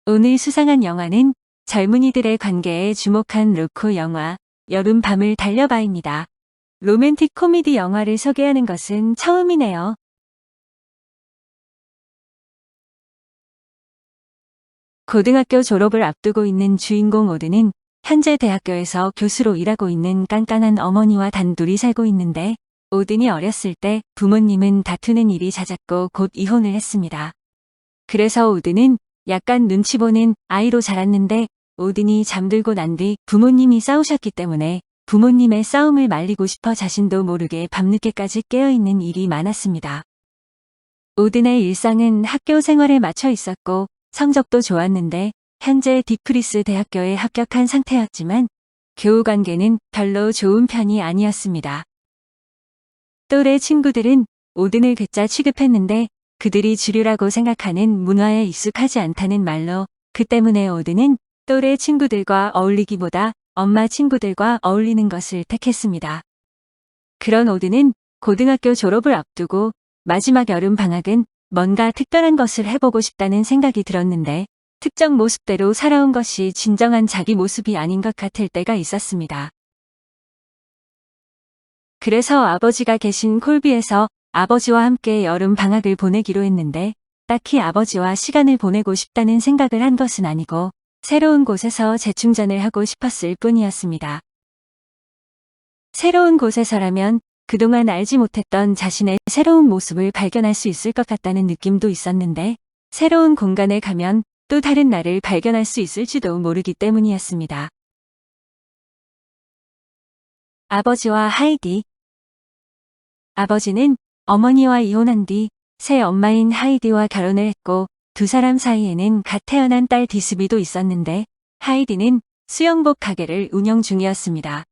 오늘 수상한 영화는 젊은이들의 관계에 주목한 로코 영화 여름 밤을 달려봐입니다. 로맨틱 코미디 영화를 소개하는 것은 처음이네요. 고등학교 졸업을 앞두고 있는 주인공 오드는 현재 대학교에서 교수로 일하고 있는 깐깐한 어머니와 단둘이 살고 있는데, 오든이 어렸을 때 부모님은 다투는 일이 잦았고 곧 이혼을 했습니다. 그래서 오든은 약간 눈치 보는 아이로 자랐는데, 오든이 잠들고 난 뒤 부모님이 싸우셨기 때문에 부모님의 싸움을 말리고 싶어 자신도 모르게 밤늦게까지 깨어있는 일이 많았습니다. 오든의 일상은 학교 생활에 맞춰 있었고 성적도 좋았는데, 현재 디프리스 대학교에 합격한 상태였지만 교우 관계는 별로 좋은 편이 아니었습니다. 또래 친구들은 오든을 괴짜 취급했는데, 그들이 주류라고 생각하는 문화에 익숙하지 않다는 말로 그 때문에 오든은 또래 친구들과 어울리기보다 엄마 친구들과 어울리는 것을 택했습니다. 그런 오든은 고등학교 졸업을 앞두고 마지막 여름 방학은 뭔가 특별한 것을 해보고 싶다는 생각이 들었는데, 특정 모습대로 살아온 것이 진정한 자기 모습이 아닌 것 같을 때가 있었습니다. 그래서 아버지가 계신 콜비에서 아버지와 함께 여름 방학을 보내기로 했는데, 딱히 아버지와 시간을 보내고 싶다는 생각을 한 것은 아니고 새로운 곳에서 재충전을 하고 싶었을 뿐이었습니다. 새로운 곳에서라면 그동안 알지 못했던 자신의 새로운 모습을 발견할 수 있을 것 같다는 느낌도 있었는데, 새로운 공간에 가면 또 다른 나를 발견할 수 있을지도 모르기 때문이었습니다. 아버지와 하이디. 아버지는 어머니와 이혼한 뒤 새 엄마인 하이디와 결혼을 했고, 두 사람 사이에는 갓 태어난 딸 디스비도 있었는데, 하이디는 수영복 가게를 운영 중이었습니다.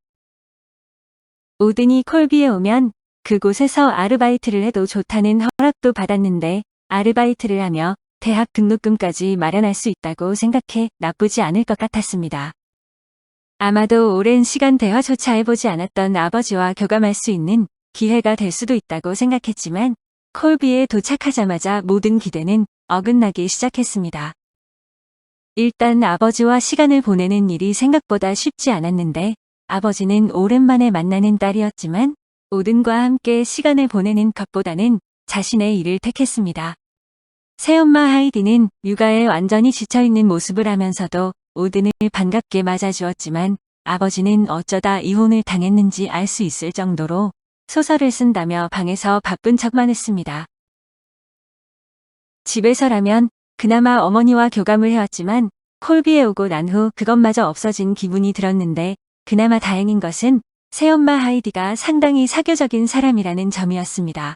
오든이 콜비에 오면 그곳에서 아르바이트를 해도 좋다는 허락도 받았는데, 아르바이트를 하며 대학 등록금까지 마련할 수 있다고 생각해 나쁘지 않을 것 같았습니다. 아마도 오랜 시간 대화조차 해보지 않았던 아버지와 교감할 수 있는 기회가 될 수도 있다고 생각했지만, 콜비에 도착하자마자 모든 기대는 어긋나기 시작했습니다. 일단 아버지와 시간을 보내는 일이 생각보다 쉽지 않았는데, 아버지는 오랜만에 만나는 딸이었지만 오든과 함께 시간을 보내는 것보다는 자신의 일을 택했습니다. 새엄마 하이디는 육아에 완전히 지쳐있는 모습을 하면서도 오든을 반갑게 맞아주었지만, 아버지는 어쩌다 이혼을 당했는지 알 수 있을 정도로 소설을 쓴다며 방에서 바쁜 척만 했습니다. 집에서라면 그나마 어머니와 교감을 해왔지만 콜비에 오고 난 후 그것마저 없어진 기분이 들었는데, 그나마 다행인 것은 새엄마 하이디가 상당히 사교적인 사람이라는 점이었습니다.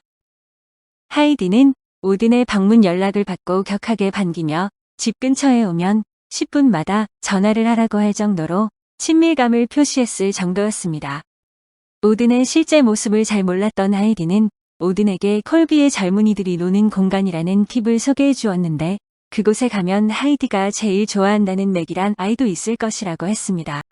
하이디는 오든의 방문 연락을 받고 격하게 반기며 집 근처에 오면 10분마다 전화를 하라고 할 정도로 친밀감을 표시했을 정도였습니다. 오든의 실제 모습을 잘 몰랐던 하이디는 오든에게 콜비의 젊은이들이 노는 공간이라는 팁을 소개해 주었는데, 그곳에 가면 하이디가 제일 좋아한다는 맥이란 아이도 있을 것이라고 했습니다.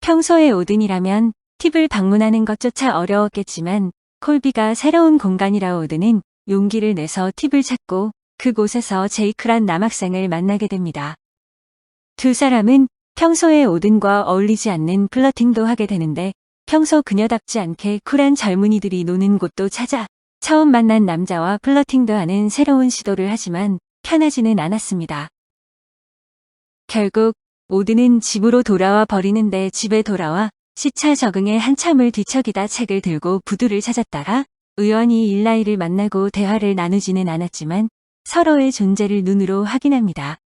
평소에 오든이라면 팁을 방문하는 것조차 어려웠겠지만, 콜비가 새로운 공간이라 오든은 용기를 내서 팁을 찾고 그곳에서 제이크란 남학생을 만나게 됩니다. 두 사람은 평소에 오든과 어울리지 않는 플러팅도 하게 되는데, 평소 그녀답지 않게 쿨한 젊은이들이 노는 곳도 찾아 처음 만난 남자와 플러팅도 하는 새로운 시도를 하지만 편하지는 않았습니다. 결국 오든은 집으로 돌아와 버리는데, 집에 돌아와 시차 적응에 한참을 뒤척이다 책을 들고 부두를 찾았다가 우연히 일라이를 만나고 대화를 나누지는 않았지만 서로의 존재를 눈으로 확인합니다.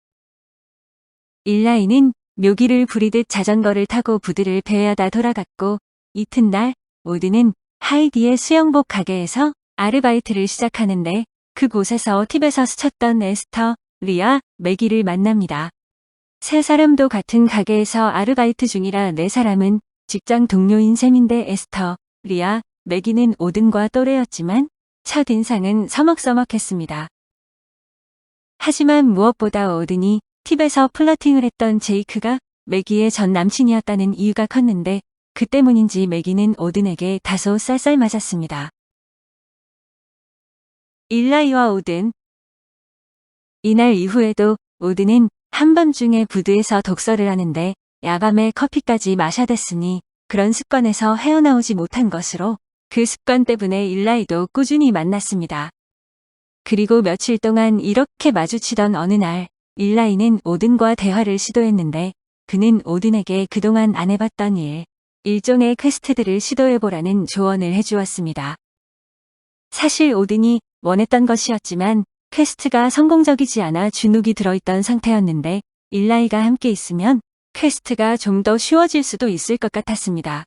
일라이는 묘기를 부리듯 자전거를 타고 부두를 배회하다 돌아갔고, 이튿날 오든은 하이디의 수영복 가게에서 아르바이트를 시작하는데, 그곳에서 팁에서 스쳤던 에스터, 리아, 매기를 만납니다. 세 사람도 같은 가게에서 아르바이트 중이라 네 사람은 직장 동료인 셈인데, 에스터, 리아, 매기는 오든과 또래였지만 첫인상은 서먹서먹했습니다. 하지만 무엇보다 오든이 팁에서 플러팅을 했던 제이크가 매기의 전 남친이었다는 이유가 컸는데, 그 때문인지 매기는 오든에게 다소 쌀쌀맞았습니다. 일라이와 오든. 이날 이후에도 오든은 한밤중에 부두에서 독서를 하는데 야밤에 커피까지 마셔댔으니 그런 습관에서 헤어나오지 못한 것으로 그 습관 때문에 일라이도 꾸준히 만났습니다. 그리고 며칠 동안 이렇게 마주치던 어느 날 일라이는 오든과 대화를 시도했는데 그는 오든에게 그동안 안 해봤던 일종의 퀘스트들을 시도해보라는 조언을 해주었습니다. 사실 오든이 원했던 것이었지만 퀘스트가 성공적이지 않아 주눅이 들어있던 상태였는데 일라이가 함께 있으면 퀘스트가 좀 더 쉬워질 수도 있을 것 같았습니다.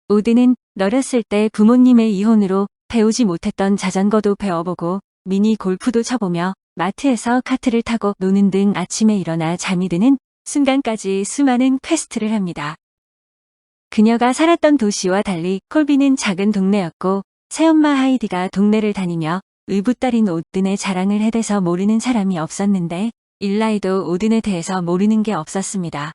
오든은 어렸을 때 부모님의 이혼으로 배우지 못했던 자전거도 배워보고 미니 골프도 쳐보며 마트에서 카트를 타고 노는 등 아침에 일어나 잠이 드는 순간까지 수많은 퀘스트를 합니다. 그녀가 살았던 도시와 달리 콜비는 작은 동네였고 새엄마 하이디가 동네를 다니며 의붓딸인 오든의 자랑을 해대서 모르는 사람이 없었는데 일라이도 오든에 대해서 모르는 게 없었습니다.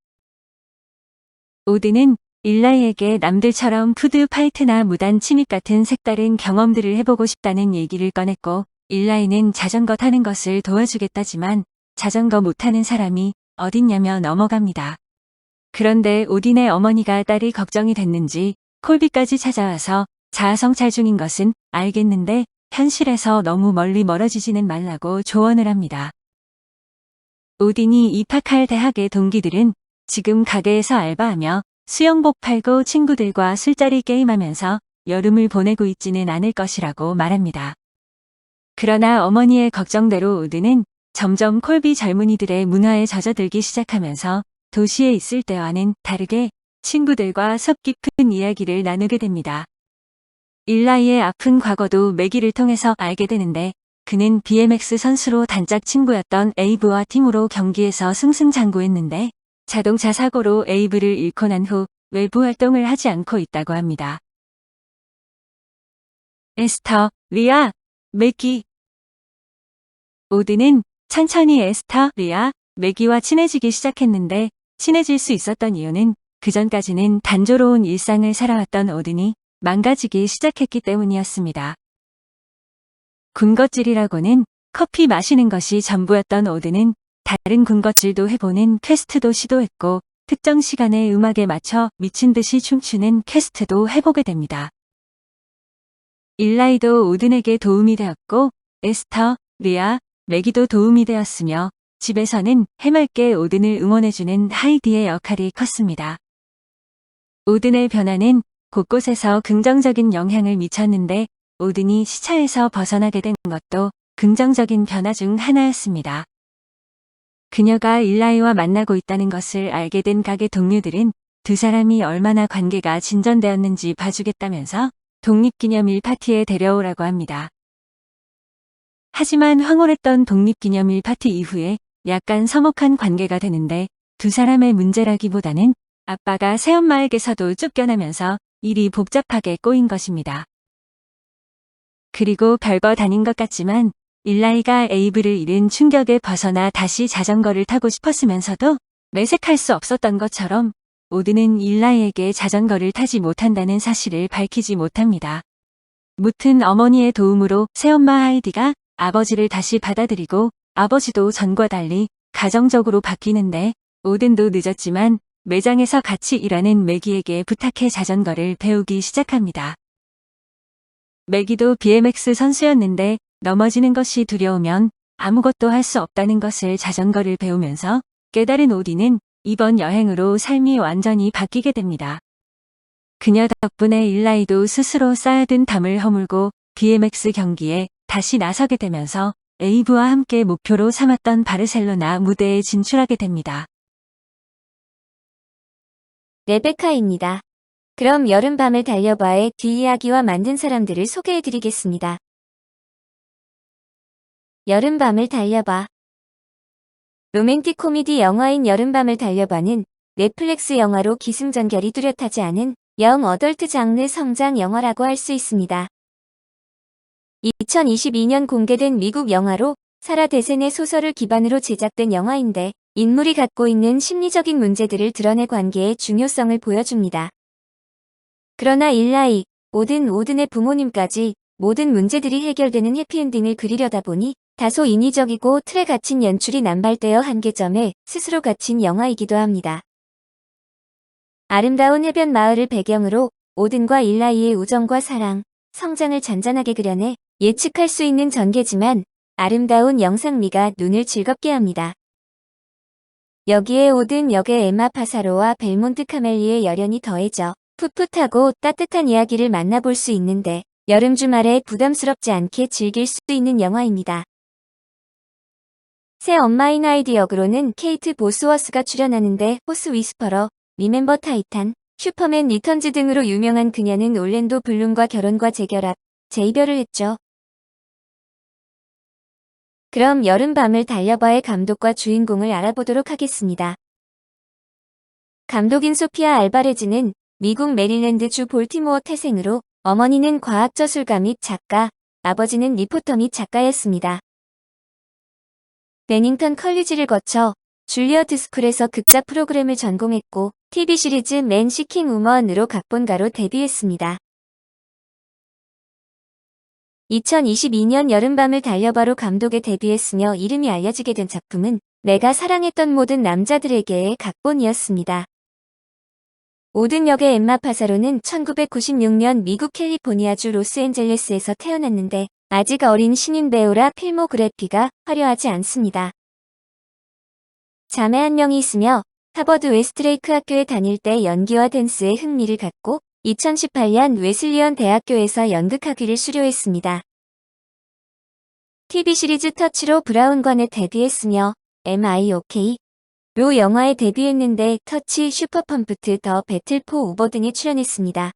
오든은 일라이에게 남들처럼 푸드 파이트나 무단 침입 같은 색다른 경험들을 해보고 싶다는 얘기를 꺼냈고 일라이는 자전거 타는 것을 도와주겠다지만 자전거 못 타는 사람이 어딨냐며 넘어갑니다. 그런데 오딘의 어머니가 딸이 걱정이 됐는지 콜비까지 찾아와서 자아성찰 중인 것은 알겠는데 현실에서 너무 멀리 멀어지지는 말라고 조언을 합니다. 오딘이 입학할 대학의 동기들은 지금 가게에서 알바하며 수영복 팔고 친구들과 술자리 게임하면서 여름을 보내고 있지는 않을 것이라고 말합니다. 그러나 어머니의 걱정대로 오든은 점점 콜비 젊은이들의 문화에 젖어들기 시작하면서 도시에 있을 때와는 다르게 친구들과 속 깊은 이야기를 나누게 됩니다. 일라이의 아픈 과거도 매기를 통해서 알게 되는데 그는 BMX 선수로 단짝 친구였던 에이브와 팀으로 경기에서 승승장구했는데 자동차 사고로 에이브를 잃고 난 후 외부 활동을 하지 않고 있다고 합니다. 에스터, 리아, 매기. 오든은 천천히 에스터, 리아, 매기와 친해지기 시작했는데 친해질 수 있었던 이유는 그전까지는 단조로운 일상을 살아왔던 오든이 망가지기 시작했기 때문이었습니다. 군것질이라고는 커피 마시는 것이 전부였던 오든은 다른 군것질도 해보는 퀘스트도 시도했고 특정 시간에 음악에 맞춰 미친 듯이 춤추는 퀘스트도 해보게 됩니다. 일라이도 오든에게 도움이 되었고 에스터, 리아, 매기도 도움이 되었으며 집에서는 해맑게 오든을 응원해주는 하이디의 역할이 컸습니다. 오든의 변화는 곳곳에서 긍정적인 영향을 미쳤는데 오든이 시차에서 벗어나게 된 것도 긍정적인 변화 중 하나였습니다. 그녀가 일라이와 만나고 있다는 것을 알게 된 가게 동료들은 두 사람이 얼마나 관계가 진전되었는지 봐주겠다면서 독립기념일 파티에 데려오라고 합니다. 하지만 황홀했던 독립기념일 파티 이후에 약간 서먹한 관계가 되는데 두 사람의 문제라기보다는 아빠가 새엄마에게서도 쫓겨나면서 일이 복잡하게 꼬인 것입니다. 그리고 별거 아닌 것 같지만 일라이가 에이브를 잃은 충격에 벗어나 다시 자전거를 타고 싶었으면서도 내색할 수 없었던 것처럼 오든은 일라이에게 자전거를 타지 못한다는 사실을 밝히지 못합니다. 무튼 어머니의 도움으로 새엄마 하이디가 아버지를 다시 받아들이고 아버지도 전과 달리 가정적으로 바뀌는데 오든도 늦었지만 매장에서 같이 일하는 매기에게 부탁해 자전거를 배우기 시작합니다. 매기도 BMX 선수였는데 넘어지는 것이 두려우면 아무것도 할 수 없다는 것을 자전거를 배우면서 깨달은 오딘은 이번 여행으로 삶이 완전히 바뀌게 됩니다. 그녀 덕분에 일라이도 스스로 쌓아둔 담을 허물고 BMX 경기에 다시 나서게 되면서 에이브와 함께 목표로 삼았던 바르셀로나 무대에 진출하게 됩니다. 레베카입니다. 그럼 여름밤을 달려봐의 뒷이야기와 만든 사람들을 소개해드리겠습니다. 여름밤을 달려봐. 로맨틱 코미디 영화인 여름밤을 달려봐는 넷플릭스 영화로 기승전결이 뚜렷하지 않은 영 어덜트 장르 성장 영화라고 할 수 있습니다. 2022년 공개된 미국 영화로 사라 데센의 소설을 기반으로 제작된 영화인데 인물이 갖고 있는 심리적인 문제들을 드러내 관계의 중요성을 보여줍니다. 그러나 일라이, 오든의 부모님까지 모든 문제들이 해결되는 해피엔딩을 그리려다 보니 다소 인위적이고 틀에 갇힌 연출이 남발되어 한계점에 스스로 갇힌 영화이기도 합니다. 아름다운 해변 마을을 배경으로 오든과 일라이의 우정과 사랑, 성장을 잔잔하게 그려내 예측할 수 있는 전개지만 아름다운 영상미가 눈을 즐겁게 합니다. 여기에 오든 역의 엠마 파사로와 벨몬트 카멜리의 열연이 더해져 풋풋하고 따뜻한 이야기를 만나볼 수 있는데 여름 주말에 부담스럽지 않게 즐길 수 있는 영화입니다. 새 엄마인 하이디 역으로는 케이트 보스워스가 출연하는데 호스 위스퍼러, 리멤버 타이탄, 슈퍼맨 리턴즈 등으로 유명한 그녀는 올랜도 블룸과 결혼과 재결합, 재이별을 했죠. 그럼 여름밤을 달려봐의 감독과 주인공을 알아보도록 하겠습니다. 감독인 소피아 알바레즈는 미국 메릴랜드 주 볼티모어 태생으로 어머니는 과학저술가 및 작가, 아버지는 리포터 및 작가였습니다. 베닝턴 컬리지를 거쳐 줄리어트 스쿨에서 극작 프로그램을 전공했고 TV 시리즈 맨 시킹 우먼으로 각본가로 데뷔했습니다. 2022년 여름밤을 달려봐로 감독에 데뷔했으며 이름이 알려지게 된 작품은 내가 사랑했던 모든 남자들에게의 각본이었습니다. 오든 역의 엠마 파사로는 1996년 미국 캘리포니아주 로스앤젤레스에서 태어났는데 아직 어린 신인 배우라 필모그래피가 화려하지 않습니다. 자매 한 명이 있으며 하버드 웨스트레이크 학교에 다닐 때 연기와 댄스에 흥미를 갖고 2018년 웨슬리언 대학교에서 연극학위를 수료했습니다. TV 시리즈 터치로 브라운관에 데뷔했으며 MIOK 로 영화에 데뷔했는데 터치, 슈퍼펌프트, 더 배틀 포 우버 등에 출연했습니다.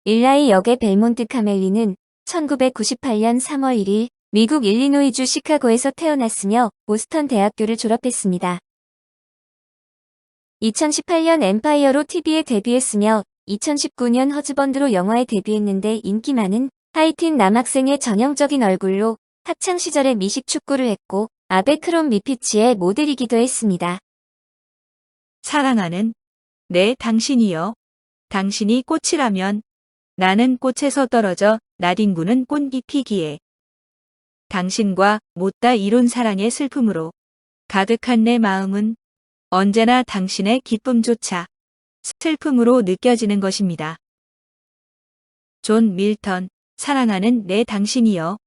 일라이 역의 벨몬트 카멜리는 1998년 3월 1일 미국 일리노이주 시카고에서 태어났으며 보스턴 대학교를 졸업했습니다. 2018년 엠파이어로 TV에 데뷔했으며 2019년 허즈번드로 영화에 데뷔했는데 인기 많은 하이틴 남학생의 전형적인 얼굴로 학창시절에 미식축구를 했고 아베크롬 미피치의 모델이기도 했습니다. 사랑하는 내 당신이여. 당신이 꽃이라면 나는 꽃에서 떨어져 나뒹구는 꽃잎 피기에 당신과 못다 이룬 사랑의 슬픔으로 가득한 내 마음은 언제나 당신의 기쁨조차 슬픔으로 느껴지는 것입니다. 존 밀턴, 사랑하는 내 당신이여.